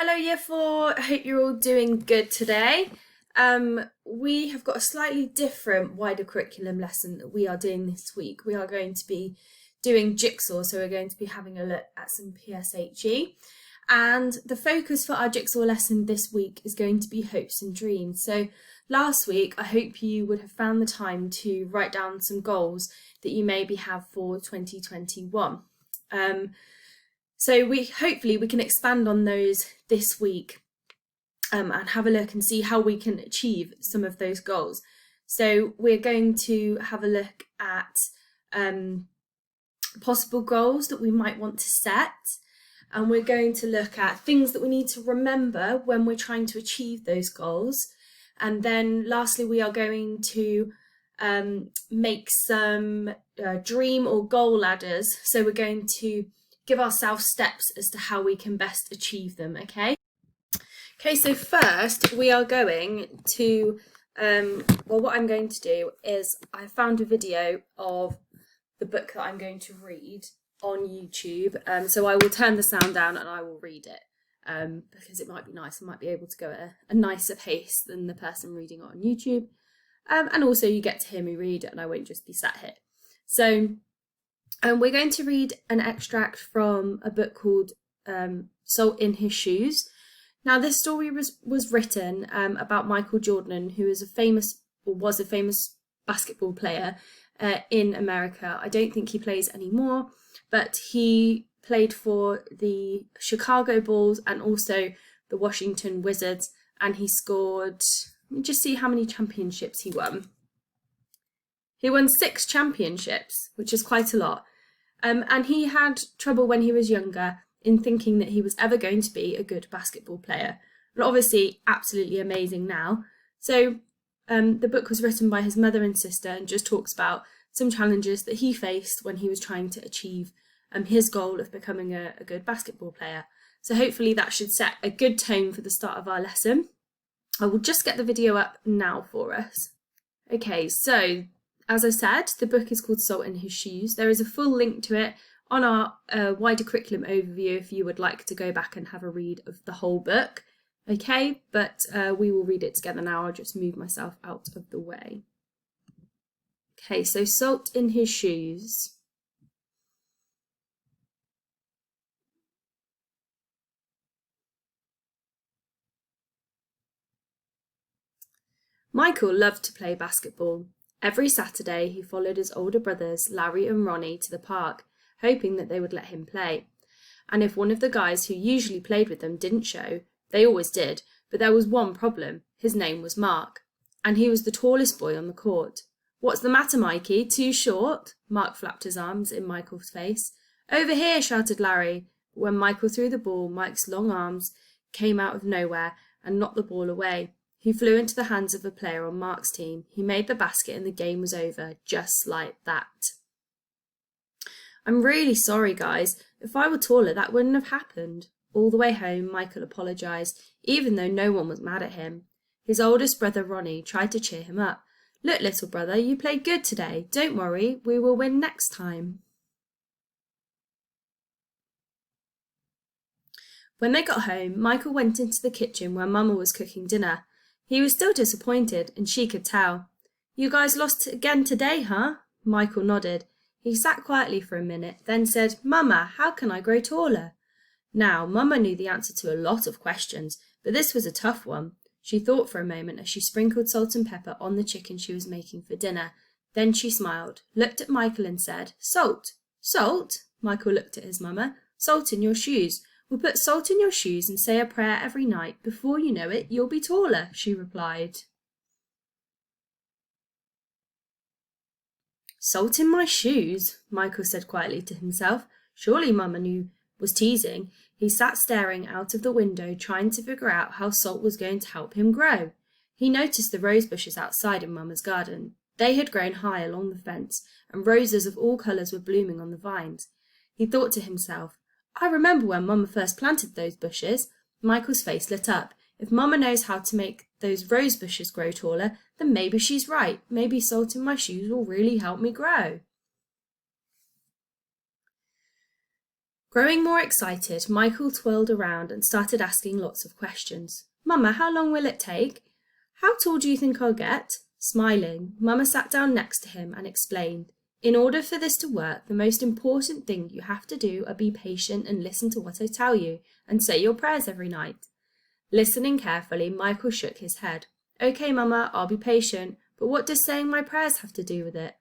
Hello Year 4, I hope you're all doing good today. We have got a slightly different wider curriculum lesson that we are doing this week. We are going to be doing Jigsaw, so we're going to be having a look at some PSHE. And the focus for our Jigsaw lesson this week is going to be hopes and dreams. So last week, I hope you would have found the time to write down some goals that you maybe have for 2021. So hopefully we can expand on those this week and have a look and see how we can achieve some of those goals. So we're going to have a look at possible goals that we might want to set, and we're going to look at things that we need to remember when we're trying to achieve those goals. And then lastly, we are going to make some dream or goal ladders. So we're going to give ourselves steps as to how we can best achieve them, okay? Okay, so first we are going to, what I'm going to do is I found a video of the book that I'm going to read on YouTube. So I will turn the sound down and I will read it because it might be nice. I might be able to go at a nicer pace than the person reading it on YouTube. And also you get to hear me read and I won't just be sat here. So we're going to read an extract from a book called Salt in His Shoes. Now, this story was written about Michael Jordan, who is was a famous basketball player in America. I don't think he plays anymore, but he played for the Chicago Bulls and also the Washington Wizards, and he scored, let me just see how many championships he won. He won 6 championships, which is quite a lot. And he had trouble when he was younger in thinking that he was ever going to be a good basketball player. But obviously, absolutely amazing now. So the book was written by his mother and sister and just talks about some challenges that he faced when he was trying to achieve his goal of becoming a good basketball player. So hopefully that should set a good tone for the start of our lesson. I will just get the video up now for us. Okay, so as I said, the book is called Salt in His Shoes. There is a full link to it on our wider curriculum overview if you would like to go back and have a read of the whole book. Okay, but we will read it together now. I'll just move myself out of the way. Okay, so Salt in His Shoes. Michael loved to play basketball. Every Saturday, he followed his older brothers, Larry and Ronnie, to the park, hoping that they would let him play. And if one of the guys who usually played with them didn't show, they always did, but there was one problem. His name was Mark, and he was the tallest boy on the court. "What's the matter, Mikey? Too short?" Mark flapped his arms in Michael's face. "Over here," shouted Larry. But when Michael threw the ball, Mike's long arms came out of nowhere and knocked the ball away. He flew into the hands of a player on Mark's team. He made the basket and the game was over, just like that. "I'm really sorry, guys. If I were taller, that wouldn't have happened." All the way home, Michael apologised, even though no one was mad at him. His oldest brother, Ronnie, tried to cheer him up. "Look, little brother, you played good today. Don't worry, we will win next time." When they got home, Michael went into the kitchen where Mama was cooking dinner. He was still disappointed, and she could tell. "You guys lost again today, huh?" Michael nodded. He sat quietly for a minute, then said, "Mama, how can I grow taller?" Now, Mama knew the answer to a lot of questions, but this was a tough one. She thought for a moment as she sprinkled salt and pepper on the chicken she was making for dinner. Then she smiled, looked at Michael and said, "Salt." "Salt?" Michael looked at his mama. "Salt in your shoes. We'll put salt in your shoes and say a prayer every night. Before you know it, you'll be taller," she replied. "Salt in my shoes," Michael said quietly to himself. Surely Mama was teasing. He sat staring out of the window, trying to figure out how salt was going to help him grow. He noticed the rose bushes outside in Mama's garden. They had grown high along the fence, and roses of all colours were blooming on the vines. He thought to himself, "I remember when Mama first planted those bushes." Michael's face lit up. If Mama knows how to make those rose bushes grow taller, then maybe she's right. Maybe salt in my shoes will really help me grow. Growing more excited, Michael twirled around and started asking lots of questions. Mama, how long will it take? How tall do you think I'll get? Smiling, Mama sat down next to him and explained, in order for this to work, the most important thing you have to do are be patient and listen to what I tell you, and say your prayers every night. Listening carefully, Michael shook his head. Okay, Mama, I'll be patient, but what does saying my prayers have to do with it?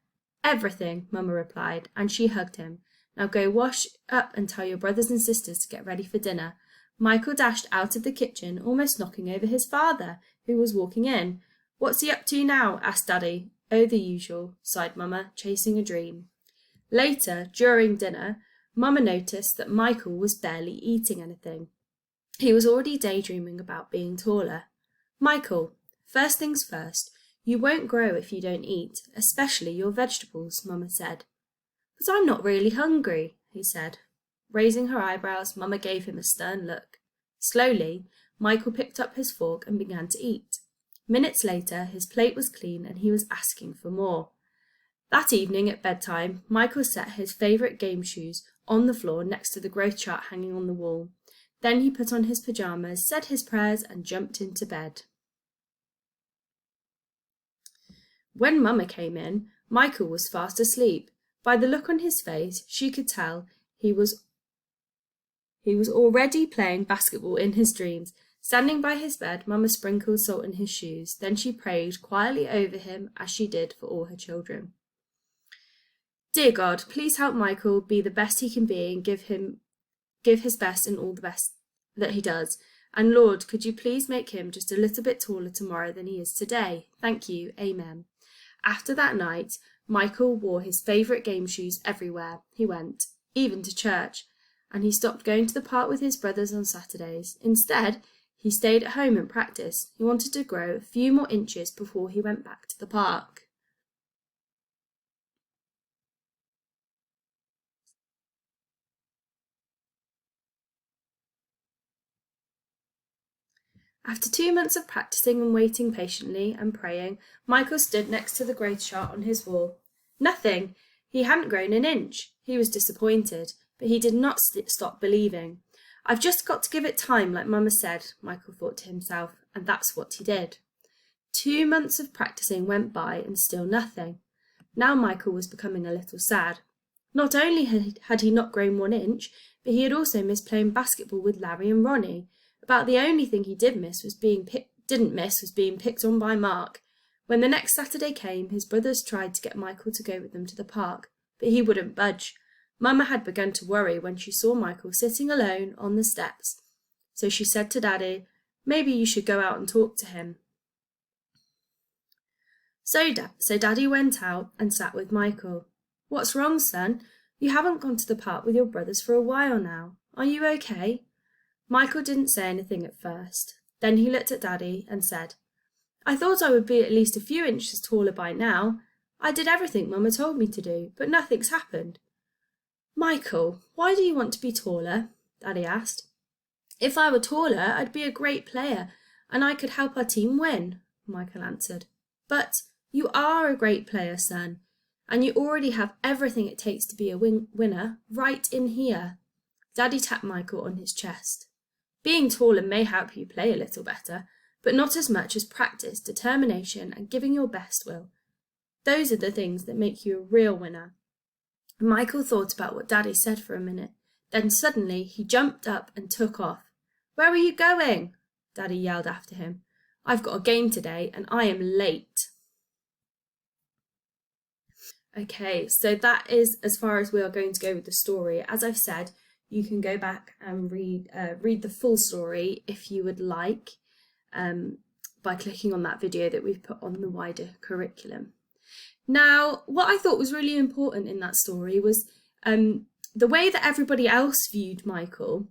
Everything, Mama replied, and she hugged him. Now go wash up and tell your brothers and sisters to get ready for dinner. Michael dashed out of the kitchen, almost knocking over his father, who was walking in. What's he up to now? Asked Daddy. Oh, the usual, sighed Mama, chasing a dream. Later, during dinner, Mama noticed that Michael was barely eating anything. He was already daydreaming about being taller. Michael, first things first, you won't grow if you don't eat, especially your vegetables, Mama said. But I'm not really hungry, he said. Raising her eyebrows, Mama gave him a stern look. Slowly, Michael picked up his fork and began to eat. Minutes later, his plate was clean and he was asking for more. That evening at bedtime, Michael set his favourite game shoes on the floor next to the growth chart hanging on the wall. Then he put on his pyjamas, said his prayers and jumped into bed. When Mama came in, Michael was fast asleep. By the look on his face, she could tell he was already playing basketball in his dreams. Standing by his bed, Mama sprinkled salt in his shoes. Then she prayed quietly over him as she did for all her children. Dear God, please help Michael be the best he can be and give his best in all the best that he does. And Lord, could you please make him just a little bit taller tomorrow than he is today? Thank you. Amen. After that night, Michael wore his favourite game shoes everywhere he went, even to church, and he stopped going to the park with his brothers on Saturdays. Instead, he stayed at home and practiced. He wanted to grow a few more inches before he went back to the park. After 2 months of practicing and waiting patiently and praying, Michael stood next to the growth chart on his wall. Nothing! He hadn't grown an inch. He was disappointed, but he did not stop believing. I've just got to give it time, like Mama said, Michael thought to himself, and that's what he did. 2 months of practicing went by and still nothing. Now Michael was becoming a little sad. Not only had he not grown 1 inch, but he had also missed playing basketball with Larry and Ronnie. About the only thing he didn't miss was being picked on by Mark. When the next Saturday came, his brothers tried to get Michael to go with them to the park, but he wouldn't budge. Mama had begun to worry when she saw Michael sitting alone on the steps. So she said to Daddy, maybe you should go out and talk to him. So Daddy went out and sat with Michael. What's wrong, son? You haven't gone to the park with your brothers for a while now. Are you okay? Michael didn't say anything at first. Then he looked at Daddy and said, I thought I would be at least a few inches taller by now. I did everything Mama told me to do, but nothing's happened. Michael, why do you want to be taller? Daddy asked. If I were taller, I'd be a great player, and I could help our team win, Michael answered. But you are a great player, son, and you already have everything it takes to be a winner right in here. Daddy tapped Michael on his chest. Being taller may help you play a little better, but not as much as practice, determination, and giving your best will. Those are the things that make you a real winner. Michael thought about what Daddy said for a minute. Then suddenly he jumped up and took off. Where are you going? Daddy yelled after him. I've got a game today and I am late. Okay, so that is as far as we are going to go with the story. As I've said, you can go back and read the full story if you would like, by clicking on that video that we've put on the wider curriculum. Now, what I thought was really important in that story was the way that everybody else viewed Michael.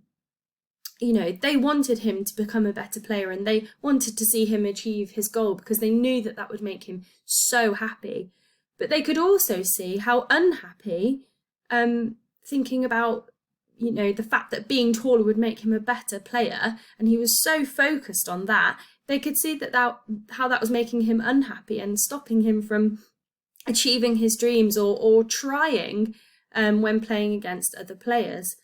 You know, they wanted him to become a better player and they wanted to see him achieve his goal because they knew that that would make him so happy. But they could also see how unhappy, thinking about, you know, the fact that being taller would make him a better player, and he was so focused on that, they could see how that was making him unhappy and stopping him from achieving his dreams or trying when playing against other players.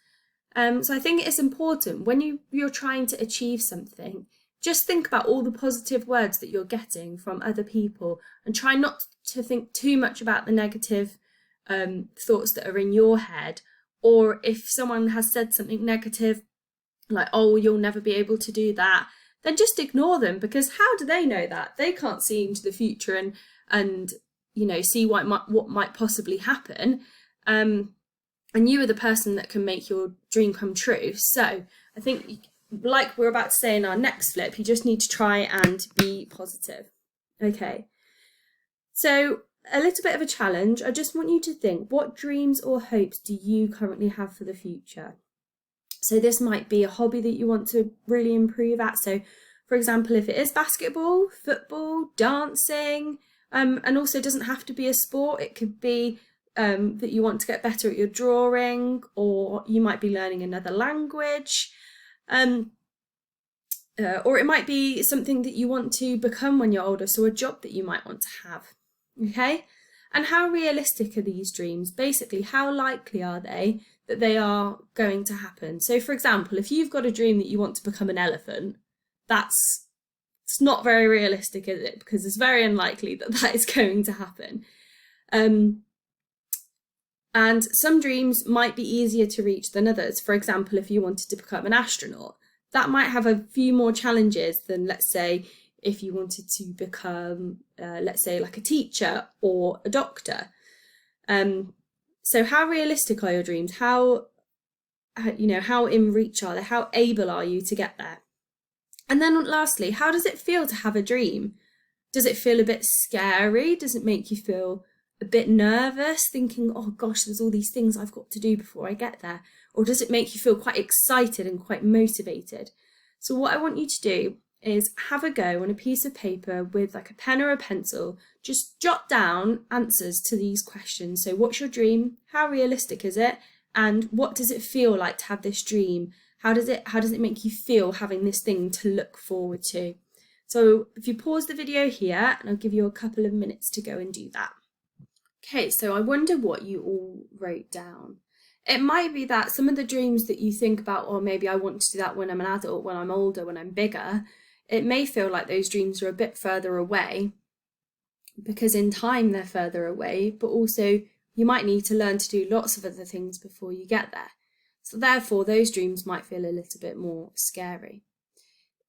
So I think it's important when you're trying to achieve something, just think about all the positive words that you're getting from other people and try not to think too much about the negative thoughts that are in your head. Or if someone has said something negative, like, oh, you'll never be able to do that, then just ignore them, because how do they know that? They can't see into the future and see what might possibly happen. And you are the person that can make your dream come true. So I think, like we're about to say in our next flip, you just need to try and be positive. Okay. So a little bit of a challenge. I just want you to think, what dreams or hopes do you currently have for the future? So this might be a hobby that you want to really improve at. So for example, if it is basketball, football, dancing, and also it doesn't have to be a sport. It could be that you want to get better at your drawing, or you might be learning another language. Or it might be something that you want to become when you're older, so a job that you might want to have. Okay? And how realistic are these dreams? Basically, how likely are they that they are going to happen? So for example, if you've got a dream that you want to become an elephant, it's not very realistic, is it? Because it's very unlikely that that is going to happen. And some dreams might be easier to reach than others. For example, if you wanted to become an astronaut, that might have a few more challenges than, let's say, if you wanted to become, let's say, like a teacher or a doctor. So how realistic are your dreams? How in reach are they? How able are you to get there? And then lastly, how does it feel to have a dream? Does it feel a bit scary? Does it make you feel a bit nervous, thinking, oh gosh, there's all these things I've got to do before I get there? Or does it make you feel quite excited and quite motivated? So what I want you to do is have a go on a piece of paper with like a pen or a pencil. Just jot down answers to these questions. So what's your dream? How realistic is it? And what does it feel like to have this dream? How does it make you feel having this thing to look forward to? So if you pause the video here, and I'll give you a couple of minutes to go and do that. Okay, so I wonder what you all wrote down. It might be that some of the dreams that you think about, or maybe I want to do that when I'm an adult, when I'm older, when I'm bigger, it may feel like those dreams are a bit further away, because in time they're further away, but also you might need to learn to do lots of other things before you get there. So therefore, those dreams might feel a little bit more scary.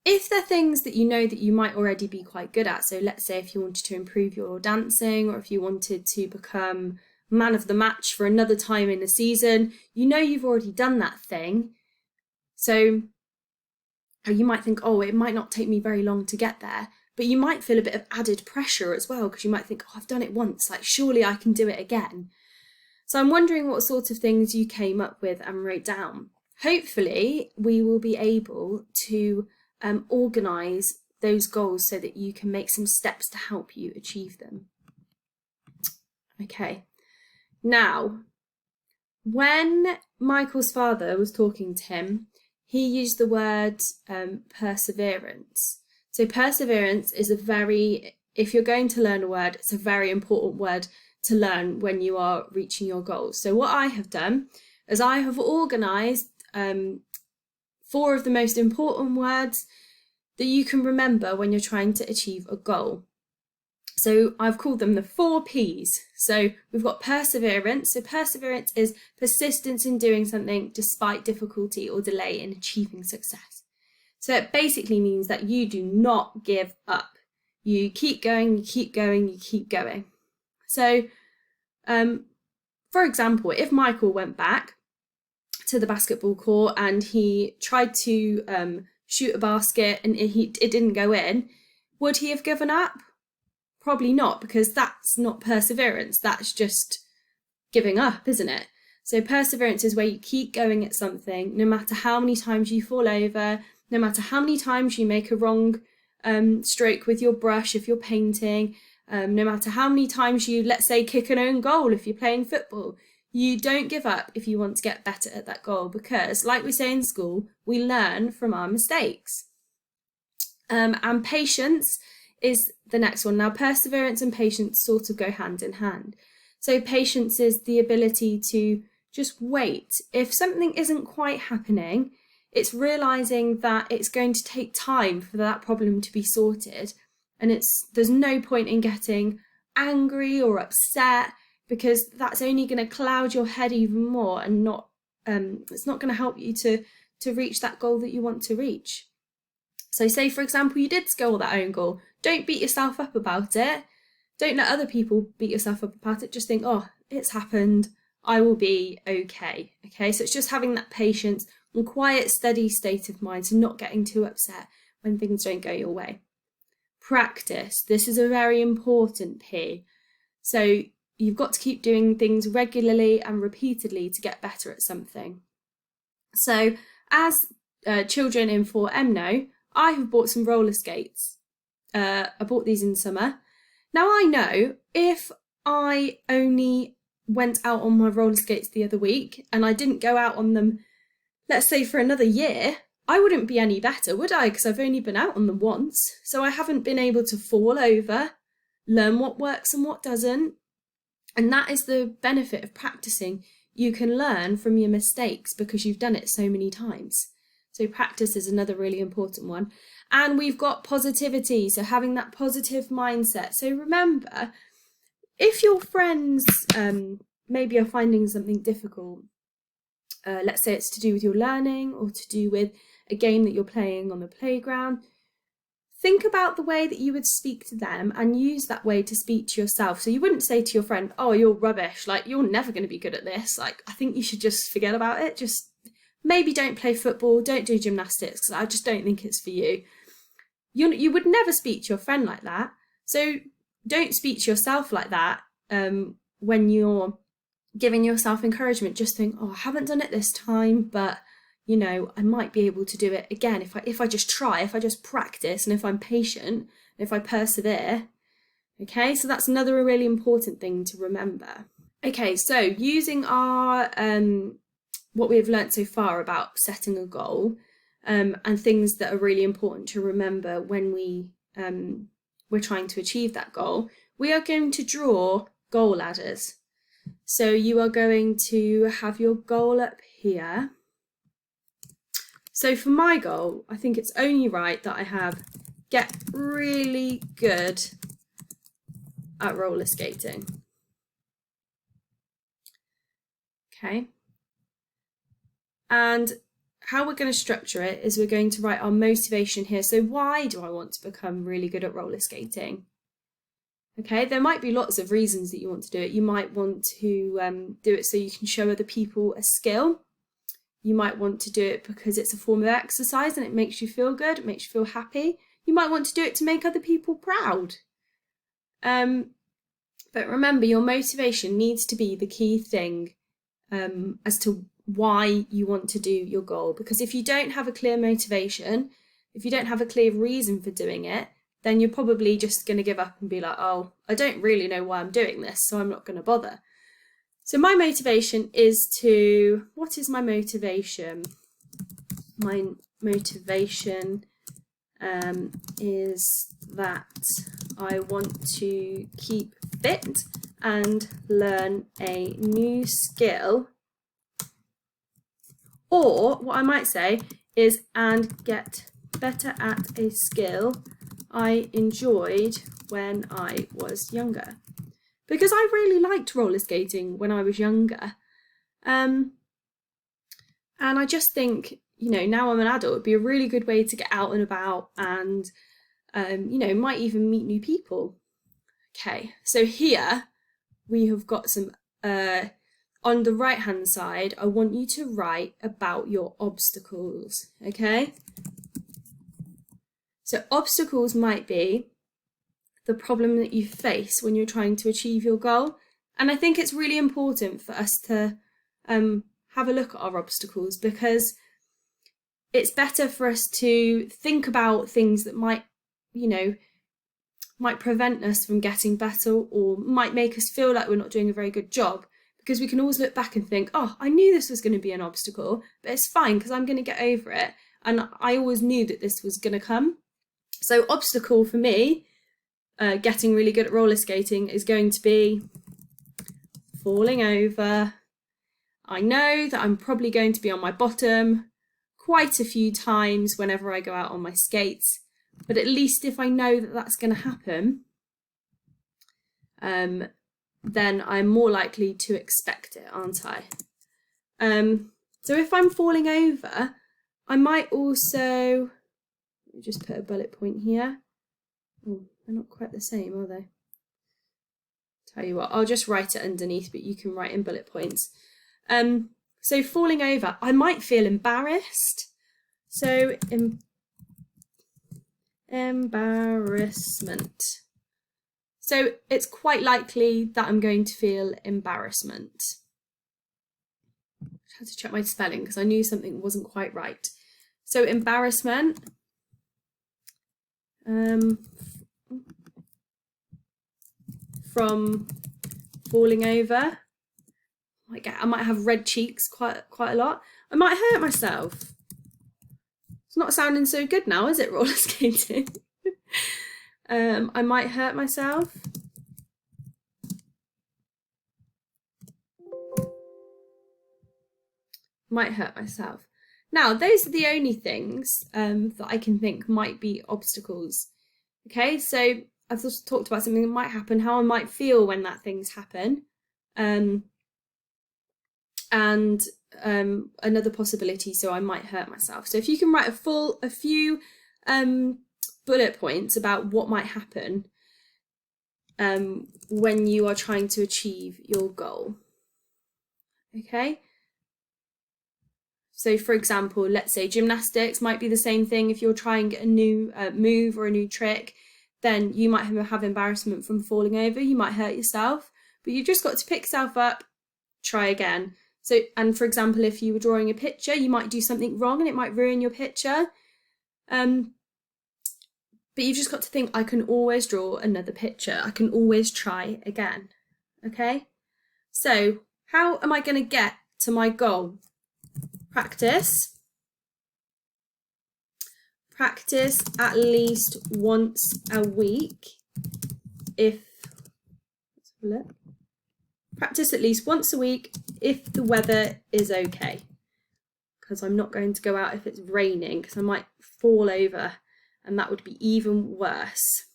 If they're things that you know that you might already be quite good at, so let's say if you wanted to improve your dancing, or if you wanted to become man of the match for another time in the season, you know you've already done that thing. So you might think, oh, it might not take me very long to get there, but you might feel a bit of added pressure as well, because you might think, oh, I've done it once, like surely I can do it again. So I'm wondering what sort of things you came up with and wrote down. Hopefully we will be able to organise those goals so that you can make some steps to help you achieve them. Okay, now when Michael's father was talking to him, he used the word perseverance. So perseverance is if you're going to learn a word, it's a very important word to learn when you are reaching your goals. So what I have done is I have organised 4 of the most important words that you can remember when you're trying to achieve a goal. So I've called them the 4 P's. So we've got perseverance. So perseverance is persistence in doing something despite difficulty or delay in achieving success. So it basically means that you do not give up. You keep going, you keep going, you keep going. So, for example, if Michael went back to the basketball court and he tried to shoot a basket and it didn't go in, would he have given up? Probably not, because that's not perseverance. That's just giving up, isn't it? So perseverance is where you keep going at something, no matter how many times you fall over, no matter how many times you make a wrong stroke with your brush if you're painting, no matter how many times you, let's say, kick an own goal if you're playing football. You don't give up if you want to get better at that goal, because like we say in school, we learn from our mistakes. And patience is the next one. Now, perseverance and patience sort of go hand in hand. So patience is the ability to just wait. If something isn't quite happening, it's realizing that it's going to take time for that problem to be sorted, and there's no point in getting angry or upset, because that's only going to cloud your head even more, and not it's not going to help you to reach that goal that you want to reach. So say, for example, you did score that own goal. Don't beat yourself up about it. Don't let other people beat yourself up about it. Just think, oh, it's happened. I will be okay. Okay, so it's just having that patience and quiet, steady state of mind, so not getting too upset when things don't go your way. Practice. This is a very important P. So you've got to keep doing things regularly and repeatedly to get better at something. So as children in 4M know, I have bought some roller skates. I bought these in summer. Now I know if I only went out on my roller skates the other week and I didn't go out on them, let's say for another year, I wouldn't be any better, would I? Because I've only been out on them once. So I haven't been able to fall over, learn what works and what doesn't. And that is the benefit of practicing. You can learn from your mistakes because you've done it so many times. So practice is another really important one. And we've got positivity, so having that positive mindset. So remember, if your friends maybe are finding something difficult, let's say it's to do with your learning or to do with a game that you're playing on the playground, think about the way that you would speak to them and use that way to speak to yourself. So you wouldn't say to your friend, oh, you're rubbish, like you're never going to be good at this, like I think you should just forget about it, just maybe don't play football, don't do gymnastics, because I just don't think it's for you. You would never speak to your friend like that. So don't speak to yourself like that when you're giving yourself encouragement. Just think, oh, I haven't done it this time, but you know, I might be able to do it again if I just try, if I just practice, and if I'm patient, if I persevere. Okay, so that's another really important thing to remember. Okay, so using our what we have learnt so far about setting a goal, and things that are really important to remember when we're trying to achieve that goal, we are going to draw goal ladders. So you are going to have your goal up here. So for my goal, I think it's only right that I have get really good at roller skating. Okay. And how we're going to structure it is we're going to write our motivation here. So why do I want to become really good at roller skating? Okay, there might be lots of reasons that you want to do it. You might want to do it so you can show other people a skill. You might want to do it because it's a form of exercise and it makes you feel good, it makes you feel happy. You might want to do it to make other people proud. But remember, your motivation needs to be the key thing as to why you want to do your goal. Because if you don't have a clear motivation, if you don't have a clear reason for doing it, then you're probably just going to give up and be like, oh, I don't really know why I'm doing this, so I'm not going to bother. So my motivation is to, what is my motivation? My motivation is that I want to keep fit and learn a new skill. Or what I might say is, and get better at a skill I enjoyed when I was younger. Because I really liked roller skating when I was younger. And I just think, you know, now I'm an adult, it'd be a really good way to get out and about and, you know, might even meet new people. Okay, so here we have got some, on the right hand side, I want you to write about your obstacles, okay? So obstacles might be the problem that you face when you're trying to achieve your goal. And I think it's really important for us to have a look at our obstacles, because it's better for us to think about things that might, you know, might prevent us from getting better or might make us feel like we're not doing a very good job, because we can always look back and think, oh, I knew this was going to be an obstacle, but it's fine because I'm going to get over it. And I always knew that this was going to come. So obstacle for me, getting really good at roller skating, is going to be falling over. I know that I'm probably going to be on my bottom quite a few times whenever I go out on my skates, but at least if I know that that's going to happen, then I'm more likely to expect it, aren't I? So if I'm falling over, I might also, let me just put a bullet point here. Oh, they're not quite the same, are they? Tell you what, I'll just write it underneath, but you can write in bullet points. So falling over, I might feel embarrassed. So embarrassment. So it's quite likely that I'm going to feel embarrassment. I had to check my spelling because I knew something wasn't quite right. So embarrassment. From falling over. I might have red cheeks quite a lot. I might hurt myself. It's not sounding so good now, is it, roller skating? I might hurt myself. Might hurt myself. Now, those are the only things that I can think might be obstacles. Okay, so I've also talked about something that might happen, how I might feel when that things happen. And another possibility, so I might hurt myself. So if you can write a few bullet points about what might happen when you are trying to achieve your goal. Okay. So for example, let's say gymnastics might be the same thing. If you're trying a new move or a new trick, then you might have embarrassment from falling over. You might hurt yourself, but you've just got to pick yourself up, try again. So, and for example, if you were drawing a picture, you might do something wrong and it might ruin your picture. But you've just got to think, I can always draw another picture. I can always try again. Okay? So how am I going to get to my goal? Practice. Practice at least once a week. Let's have a look. Practice at least once a week if the weather is okay. Because I'm not going to go out if it's raining, because I might fall over and that would be even worse.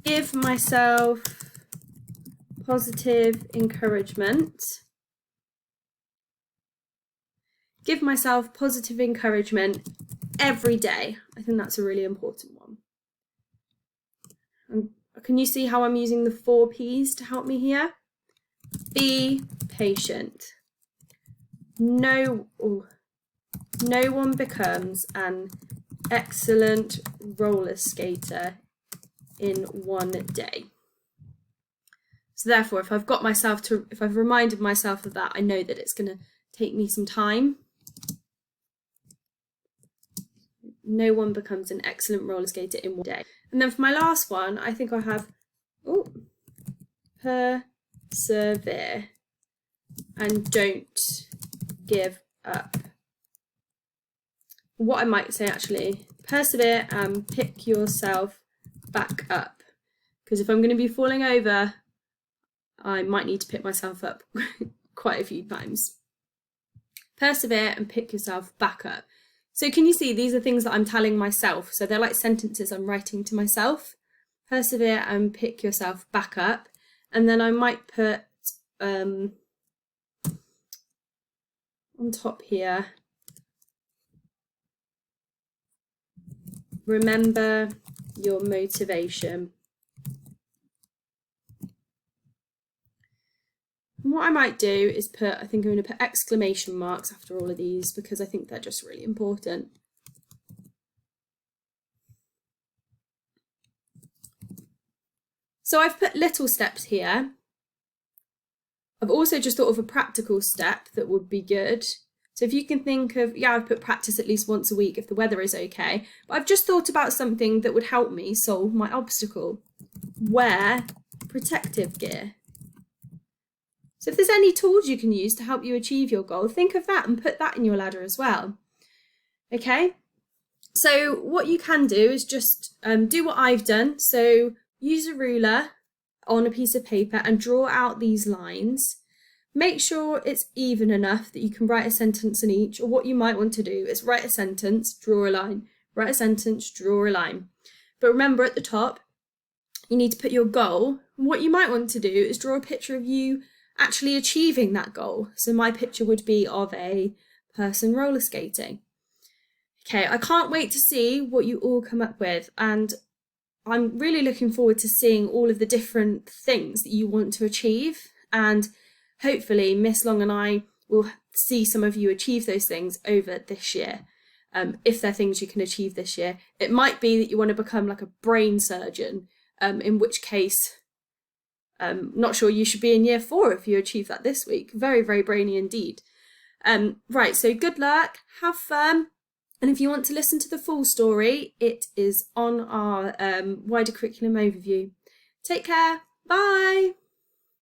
Give myself positive encouragement. Give myself positive encouragement every day. I think that's a really important one. And can you see how I'm using the 4 P's to help me here? Be patient. No one becomes an excellent roller skater in one day. So therefore, if I've reminded myself of that, I know that it's going to take me some time. No one becomes an excellent roller skater in one day. And then for my last one, I think I have persevere and don't give up. What I might say actually, persevere and pick yourself back up. Because if I'm going to be falling over, I might need to pick myself up quite a few times. Persevere and pick yourself back up. So can you see these are things that I'm telling myself? So they're like sentences I'm writing to myself. Persevere and pick yourself back up. And then I might put on top here, remember your motivation. And what I might do is I think I'm going to put exclamation marks after all of these because I think they're just really important. So I've put little steps here. I've also just thought of a practical step that would be good. So if you can think of, I've put practice at least once a week if the weather is okay. But I've just thought about something that would help me solve my obstacle. Wear protective gear. So if there's any tools you can use to help you achieve your goal, think of that and put that in your ladder as well. Okay, so what you can do is just do what I've done. So use a ruler on a piece of paper and draw out these lines. Make sure it's even enough that you can write a sentence in each, or what you might want to do is write a sentence, draw a line, write a sentence, draw a line. But remember, at the top, you need to put your goal. What you might want to do is draw a picture of you actually achieving that goal. So my picture would be of a person roller skating. Okay, I can't wait to see what you all come up with, and I'm really looking forward to seeing all of the different things that you want to achieve, and hopefully Miss Long and I will see some of you achieve those things over this year. If they're things you can achieve this year. It might be that you want to become like a brain surgeon, in which case, not sure you should be in year 4 if you achieve that this week. Very, very brainy indeed. Right, so good luck, have fun. And if you want to listen to the full story, it is on our wider curriculum overview. Take care. Bye.